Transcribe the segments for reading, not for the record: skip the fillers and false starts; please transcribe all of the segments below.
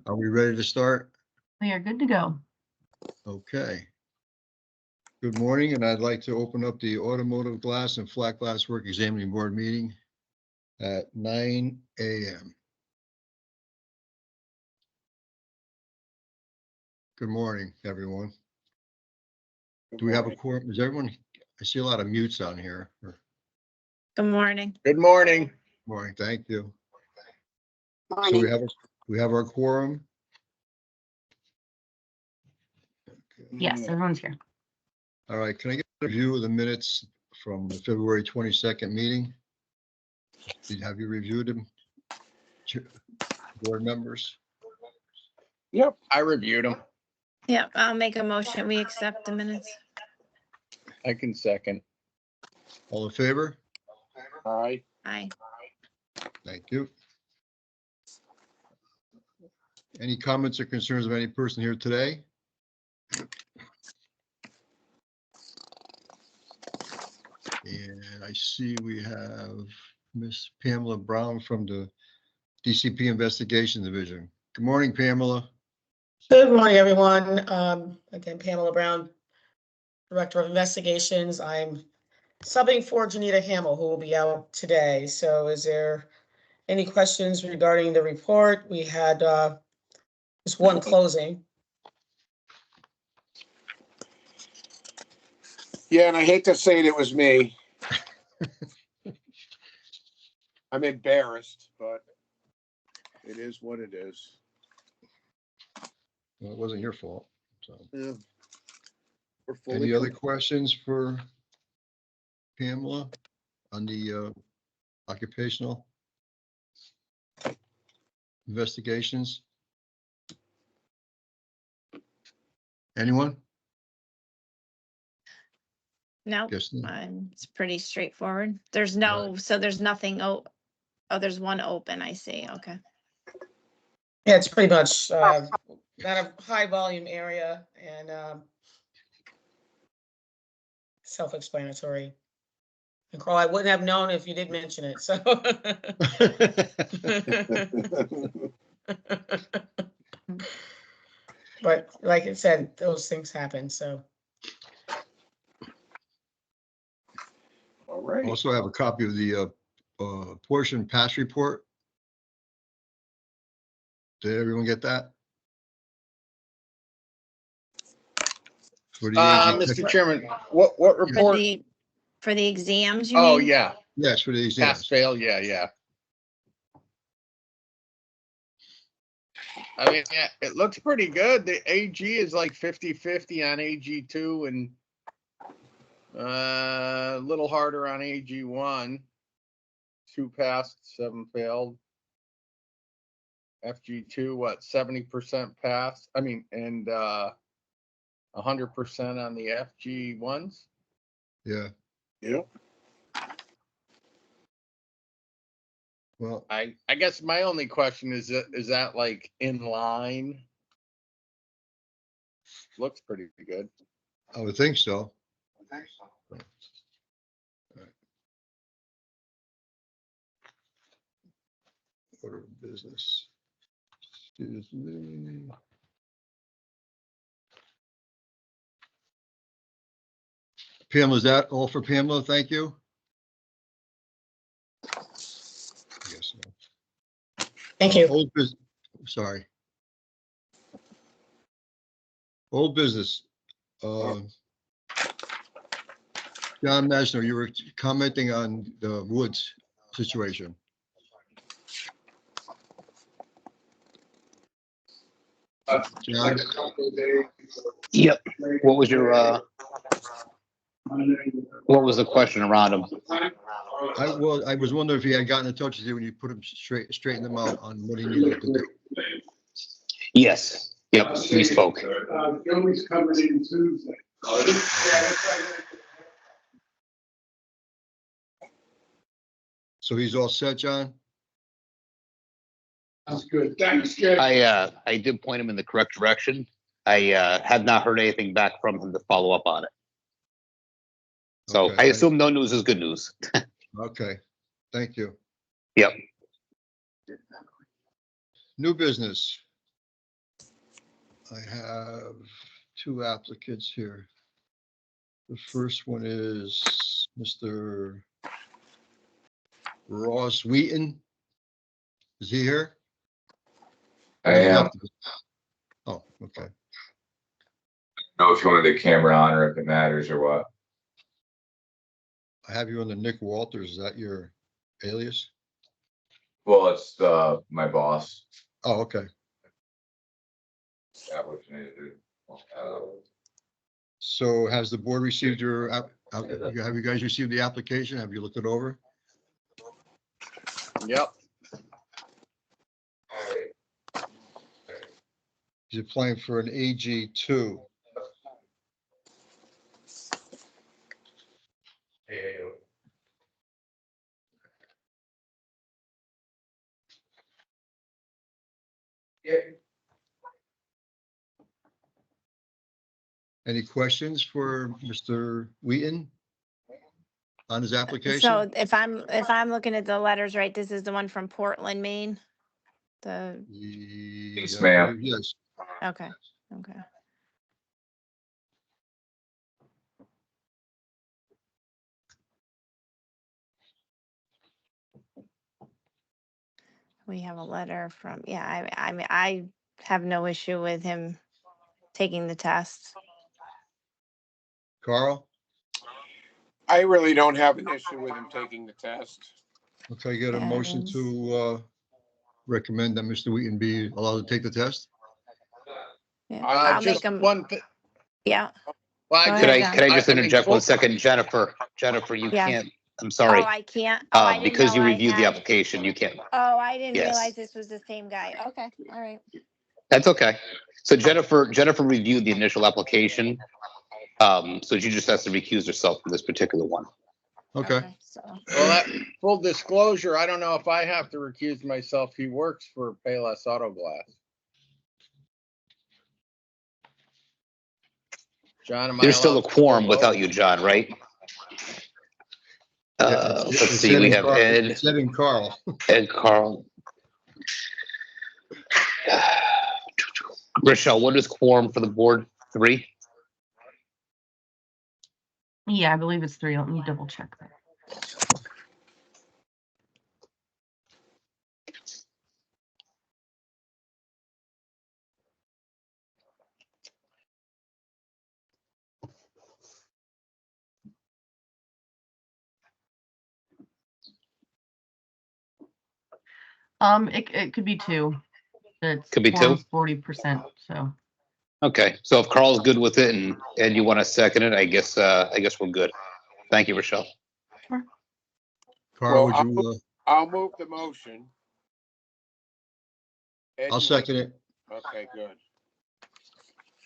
Are we ready to start? We are good to go. Okay. Good morning, and I'd like to open up the Automotive Glass and Flat Glass Work Examining Board meeting at 9 a.m. Good morning, everyone. Do we have a quorum? Is everyone, I see a lot of mutes on here. Good morning. Good morning. Morning, thank you. So Morning. we have our quorum. Yes, everyone's here. All right, can I get a review of the minutes from the February 22nd meeting? Have you reviewed them, board members? Yep, I reviewed them. Yep, I'll make a motion. We accept the minutes. I can second. All in favor? Aye. Aye. Thank you. Any comments or concerns of any person here today? And I see we have Miss Pamela Brown from the DCP Investigation Division. Good morning, Pamela. Good morning, everyone. Again, Pamela Brown, Director of Investigations. I'm subbing for Janita Hamill, who will be out today. So is there any questions regarding the report? We had just one closing. Yeah, and I hate to say it was me. I'm embarrassed, but it is what it is. Well, it wasn't your fault. So, Yeah. We're fully any other questions for Pamela on the occupational investigations? Anyone? No, Guess not. it's pretty straightforward. There's no, so there's nothing. Oh, there's one open. I see. Okay. Yeah, it's pretty much not a high volume area and self-explanatory. And Carl, I wouldn't have known if you did mention it, so. But like I said, those things happen, so. All right. Also have a copy of the portion pass report. Did everyone get that? For the Mr. Chairman, what For report? the exams, you Oh, mean? yeah, Yes, for the pass, exams. fail, yeah. I mean, yeah, it looks pretty good. The AG is like 50-50 on AG2 and a little harder on AG1. 2 passed, 7 failed. FG2, what, 70% passed? I mean, and 100% on the FG1s. Yeah, Yep. well, I guess my only question is that like in line? Looks pretty good. I would think so. Order of business. Excuse me. Pamela, is that all for Pamela? Thank you. Yes. Thank you. Old business, sorry. Old business. John Masner, you were commenting on the Woods situation. John? Yep. What was your, what was the question around them? I was wondering if he had gotten in touch with you when you put him straighten them out on what he needed to do. Yes. Yep, we spoke. Joey's coming in Tuesday. So he's all set, John? That's good. Thanks, Jay. I did point him in the correct direction. I have not heard anything back from him to follow up on it. So Okay, I assume no news is good news. Okay, thank you. Yep. New business. I have two applicants here. The first one is Mr. Ross Wheaton. Is he here? I am. Oh, okay. Know if you wanted the camera on or if it matters or what. I have you on the Nick Walters. Is that your alias? Well, it's my boss. Oh, okay. Yeah, what you need to do. So has the board received your, have you guys received the application? Have you looked it over? Yep. He's applying for an AG2. Any questions for Mr. Wheaton on his application? So if I'm looking at the letters, right, this is the one from Portland, Maine? Yes, ma'am. Yes. Okay. We have a letter from, yeah, I mean, I have no issue with him taking the test. Carl, I really don't have an issue with him taking the test. okay, get a Yeah, motion it's- to recommend that Mr. Wheaton be allowed to take the test? Yeah, I'll I'll Just make him, one thing. yeah. Well, Go I ahead, Could I, John. could I just mean, interject one full- second? Jennifer, you Yes. can't, I'm Oh, sorry. I can't. Oh, I didn't Because you know I reviewed the had- application, you can't. Oh, I didn't Yes. realize this was the same guy. Okay, all right. That's okay. So Jennifer reviewed the initial application. So she just has to recuse herself from this particular one. Okay, So, Well, that, full disclosure, I don't know if I have to recuse myself. He works for Payless Auto Glass. John, am I There's still a allowed to quorum vote? without you, John, right? Yeah, Let's see, we have Ed, It's Ed and Carl. Carl. Rochelle, what is quorum for the board? 3? Yeah, I believe it's 3. Let me double check that. It could be 2. It's Could be 2? 40%, so. Okay, so if Carl's good with it and Ed, you want to second it, I guess we're good. Thank you, Rochelle. Carl, Well, would you, I'll move the motion. Ed, I'll you second it, want- Okay, good.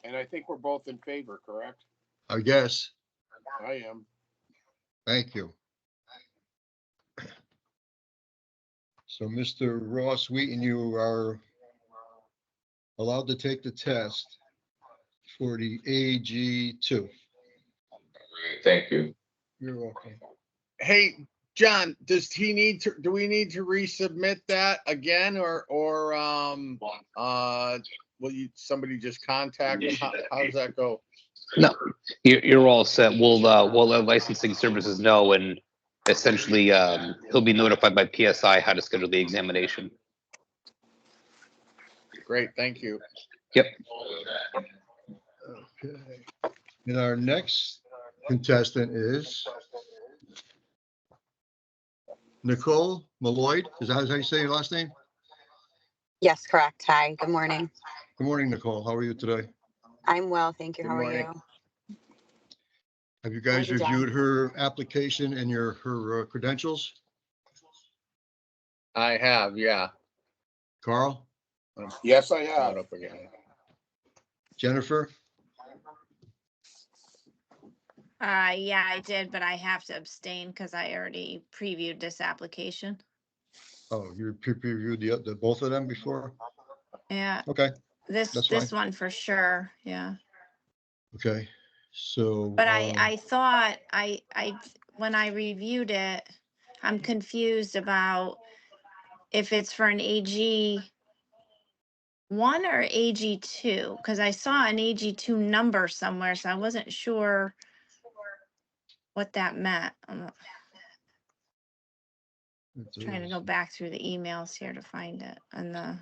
And I think we're both in favor, correct? I guess. I am. Thank you. So Mr. Ross Wheaton, you are allowed to take the test for the AG2. Thank you. You're welcome. Hey, John, do we need to resubmit that again or, will somebody just contact him? How does that go? No, you're all set. We'll let licensing services know, and essentially, he'll be notified by PSI how to schedule the examination. Great, thank you. Yep. Okay. And our next contestant is Nicole Malloyd. Is that how you say your last name? Yes, correct. Hi, good morning. Good morning, Nicole. How are you today? I'm well, thank you. Good How are morning. you? Have you guys Thank you, John. reviewed her application and her credentials? I have, yeah. Carl, Yes, I Start have. up again. Jennifer? Yeah, I did, but I have to abstain because I already previewed this application. Oh, you reviewed the both of them before? Yeah, Okay, this That's one for sure, yeah. okay. So. But I thought when I reviewed it, I'm confused about if it's for an AG one or AG2? Because I saw an AG2 number somewhere, so I wasn't sure what that meant. I'm trying to go back through the emails here to find it. And the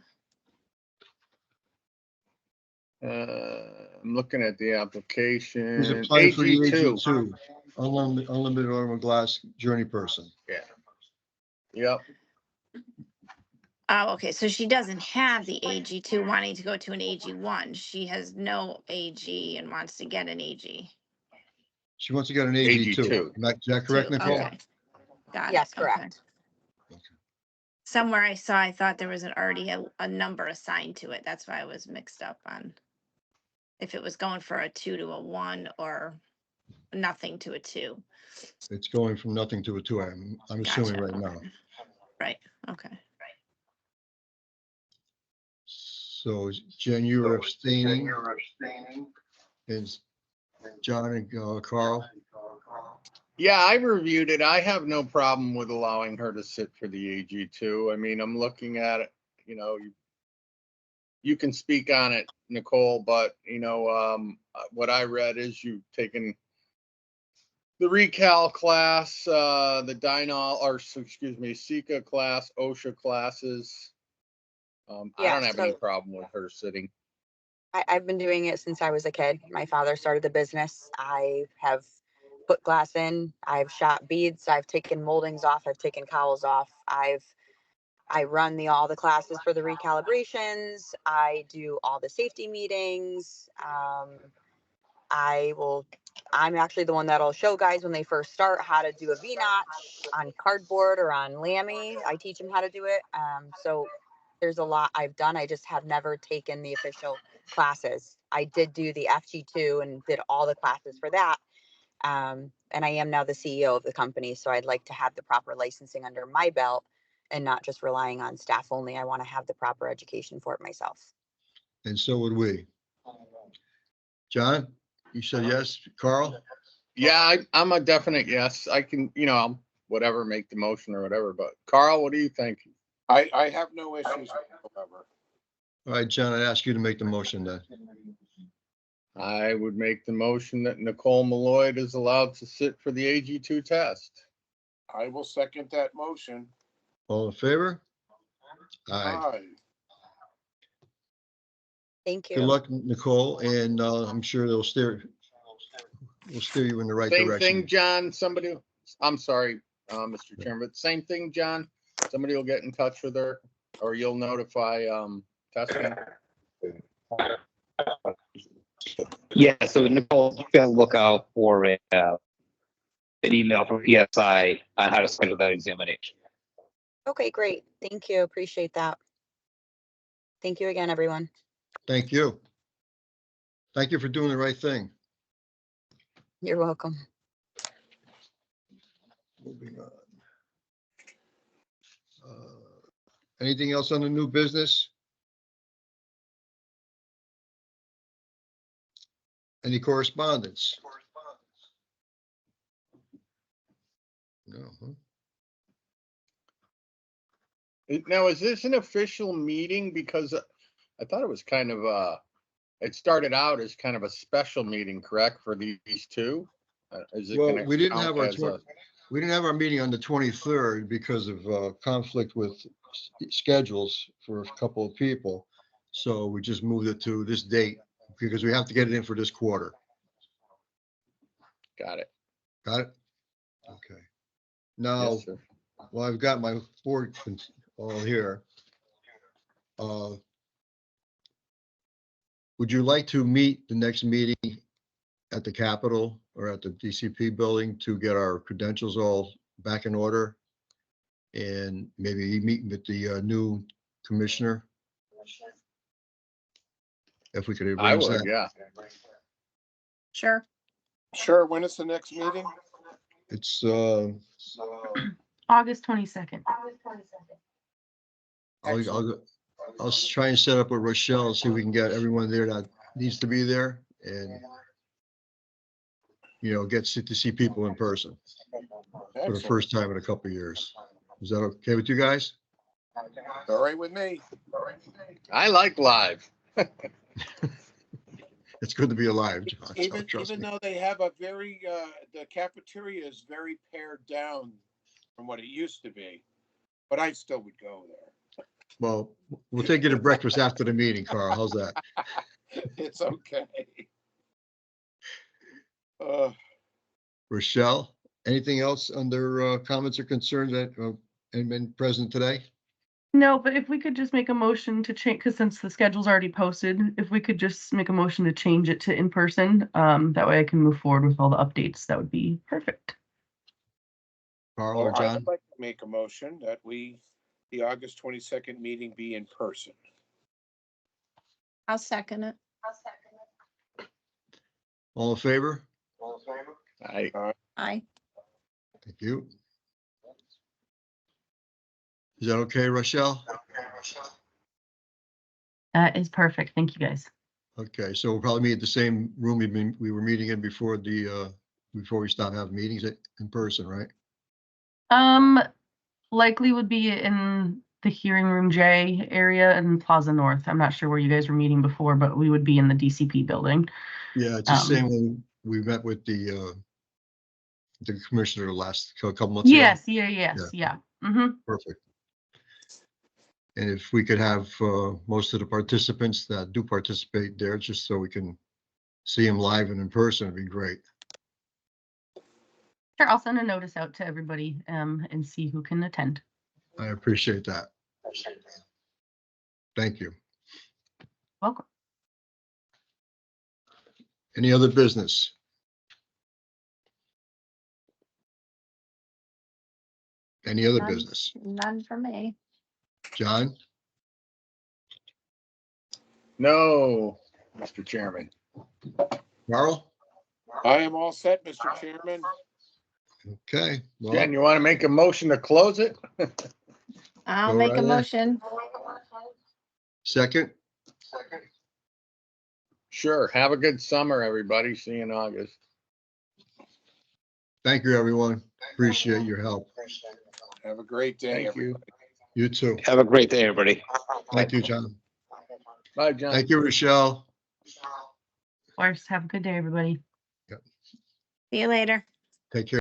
I'm looking at the He's application. applying for the AG2. AG2, unlimited armor glass journey person. Yeah. Yep. oh, okay. So she doesn't have the AG2 wanting to go to an AG1. She has no AG and wants to get an AG. She wants to get an AG2. AG2. Is that correct, Two. Nicole? Okay. Got Yes, it. Okay. correct. Somewhere I saw, I thought there was already a number assigned to it. That's why I was mixed up on if it was going for a 2 to a 1 or nothing to a 2. It's going from nothing to a 2, I'm assuming Gotcha. right now. Right. Okay. So Jen, you are abstaining. Is John and Carl? Yeah, I reviewed it. I have no problem with allowing her to sit for the AG2. I mean, I'm looking at it, you can speak on it, Nicole, but what I read is you've taken the recal class, the Sika class, OSHA classes. I Yeah, don't have any so- problem with her sitting. I've been doing it since I was a kid. My father started the business. I have put glass in. I've shot beads. I've taken moldings off. I've taken cowls off. I run all the classes for the recalibrations. I do all the safety meetings. I'm actually the one that'll show guys when they first start how to do a V-notch on cardboard or on Lamy. I teach them how to do it. So there's a lot I've done. I just have never taken the official classes. I did do the FG2 and did all the classes for that. And I am now the CEO of the company. So I'd like to have the proper licensing under my belt and not just relying on staff only. I want to have the proper education for it myself. And so would we. John, you said yes. Carl? Yeah, I'm a definite yes. I can, whatever, make the motion or whatever. But Carl, what do you think? I have no issues whatsoever. All right, John, I'd ask you to make the motion then. I would make the motion that Nicole Malloy is allowed to sit for the AG2 test. I will second that motion. All in favor? Aye. Aye. Thank you. Good luck, Nicole, and I'm sure we'll steer you in the right Same direction. thing, John. I'm sorry, Mr. Chairman, but same thing, John. Somebody will get in touch with her or you'll notify testing. Yeah, so Nicole, you can look out for an email from PSI on how to schedule that examination. Okay, great. Thank you. Appreciate that. Thank you again, everyone. Thank you. Thank you for doing the right thing. You're welcome. Moving on. Anything else on the new business? Any correspondence? No. Huh? Now, is this an official meeting? Because I thought it was kind of it started out as kind of a special meeting, correct, for these two? Is it Well, gonna we didn't count have our as a- we didn't have our meeting on the 23rd because of conflict with schedules for a couple of people. So we just moved it to this date because we have to get it in for this quarter. Got it. Got it? Okay. Now, Yes, sir. well, I've got my board all here. Would you like to meet the next meeting at the Capitol or at the DCP building to get our credentials all back in order? And maybe meet with the new commissioner? If we could I arrange would, that. yeah. Sure. Sure, when is the next meeting? It's, August 22nd. I'll try and set up with Rochelle, see if we can get everyone there that needs to be there and, get to see people in person for the Excellent. first time in a couple of years. Is that okay with you guys? All right with me. I like live. It's good to be alive, John. so Even trust me. though they have a very, the cafeteria is very pared down from what it used to be, but I still would go there. Well, we'll take you to breakfast after the meeting, Carl. How's that? It's okay. Uh, Rochelle, anything else under comments or concerns that have been present today? No, but if we could just make a motion to change, because since the schedule's already posted, if we could just make a motion to change it to in person, that way I can move forward with all the updates, that would be perfect. Carl or I'd John? like to make a motion that the August 22nd meeting be in person. I'll second it. All in favor? I, Aye. Thank you. Is that okay, Rochelle? That is perfect. Thank you, guys. Okay, so we'll probably meet at the same room we were meeting in before before we stopped having meetings in person, right? Likely would be in the hearing room J area in Plaza North. I'm not sure where you guys were meeting before, but we would be in the DCP building. Yeah, it's the same one we met with the commissioner last couple months ago. Yes, yeah. Mm-hmm. Perfect. And if we could have most of the participants that do participate there, just so we can see them live and in person, it'd be great. Sure, I'll send a notice out to everybody and see who can attend. I appreciate that. Thank you. Welcome. Any other business? Any other None. business? None for me. John? no, Mr. Chairman. Carl? I am all set, Mr. Chairman. Okay. well, Jen, you want to make a motion to close it? I'll Go make right a ahead. motion. Second? Sure. Have a good summer, everybody. See you in August. Thank you, everyone. Appreciate your help. Have a great day. Thank you. You too. Have a great day, everybody. Thank you, John. Bye, John. Thank you, Rochelle. Of course, have a good day, everybody. See you later. Take care.